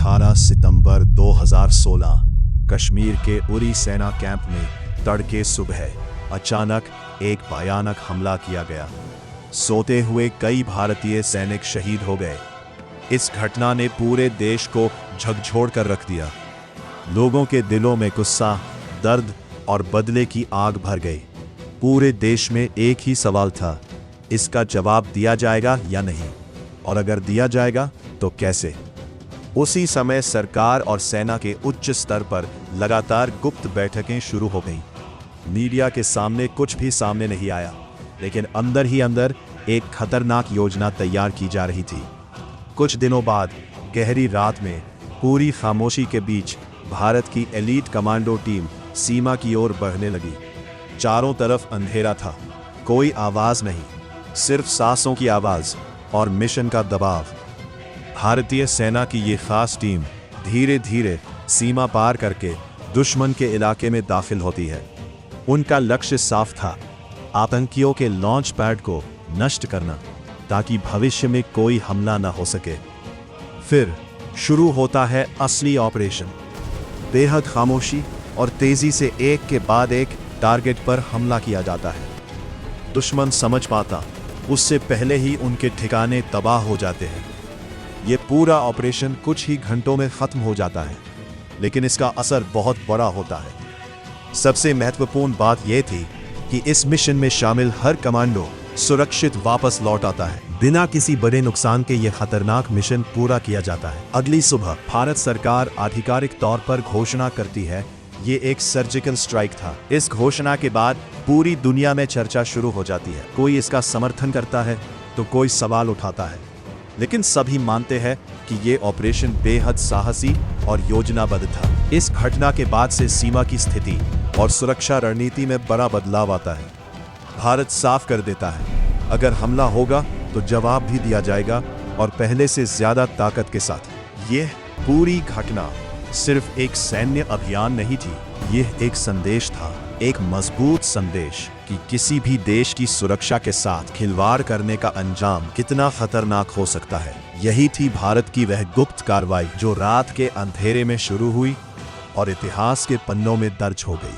18 सितंबर 2016 कश्मीर के उरी सेना कैंप में तड़के सुबह अचानक एक भयानक हमला किया गया। सोते हुए कई भारतीय सैनिक शहीद हो गए। इस घटना ने पूरे देश को झकझोर कर रख दिया। लोगों के दिलों में गुस्सा, दर्द और बदले की आग भर गई। पूरे देश में एक ही सवाल था, इसका जवाब दिया जाएगा या नहीं, और अगर दिया जाएगा तो कैसे। उसी समय सरकार और सेना के उच्च स्तर पर लगातार गुप्त बैठकें शुरू हो गईं। मीडिया के सामने कुछ भी सामने नहीं आया, लेकिन अंदर ही अंदर एक खतरनाक योजना तैयार की जा रही थी। कुछ दिनों बाद गहरी रात में पूरी खामोशी के बीच भारत की एलीट कमांडो टीम सीमा की ओर बढ़ने लगी। चारों तरफ अंधेरा था, कोई आवाज नहीं, सिर्फ सांसों की आवाज और मिशन का दबाव। भारतीय सेना की ये खास टीम धीरे धीरे सीमा पार करके दुश्मन के इलाके में दाखिल होती है। उनका लक्ष्य साफ था, आतंकियों के लॉन्च पैड को नष्ट करना, ताकि भविष्य में कोई हमला न हो सके। फिर शुरू होता है असली ऑपरेशन। बेहद खामोशी और तेजी से एक के बाद एक टारगेट पर हमला किया जाता है। दुश्मन समझ पाता उससे पहले ही उनके ठिकाने तबाह हो जाते हैं। ये पूरा ऑपरेशन कुछ ही घंटों में खत्म हो जाता है, लेकिन इसका असर बहुत बड़ा होता है। सबसे महत्वपूर्ण बात यह थी कि इस मिशन में शामिल हर कमांडो सुरक्षित वापस लौट आता है। बिना किसी बड़े नुकसान के यह खतरनाक मिशन पूरा किया जाता है। अगली सुबह भारत सरकार आधिकारिक तौर पर घोषणा करती है, ये एक सर्जिकल स्ट्राइक था। इस घोषणा के बाद पूरी दुनिया में चर्चा शुरू हो जाती है। कोई इसका समर्थन करता है तो कोई सवाल उठाता है, लेकिन सभी मानते हैं कि ये ऑपरेशन बेहद साहसी और योजनाबद्ध था। इस घटना के बाद से सीमा की स्थिति और सुरक्षा रणनीति में बड़ा बदलाव आता है। भारत साफ कर देता है, अगर हमला होगा तो जवाब भी दिया जाएगा, और पहले से ज्यादा ताकत के साथ। यह पूरी घटना सिर्फ एक सैन्य अभियान नहीं थी, यह एक संदेश था, एक मजबूत संदेश कि किसी भी देश की सुरक्षा के साथ खिलवाड़ करने का अंजाम कितना खतरनाक हो सकता है। यही थी भारत की वह गुप्त कार्रवाई जो रात के अंधेरे में शुरू हुई और इतिहास के पन्नों में दर्ज हो गई।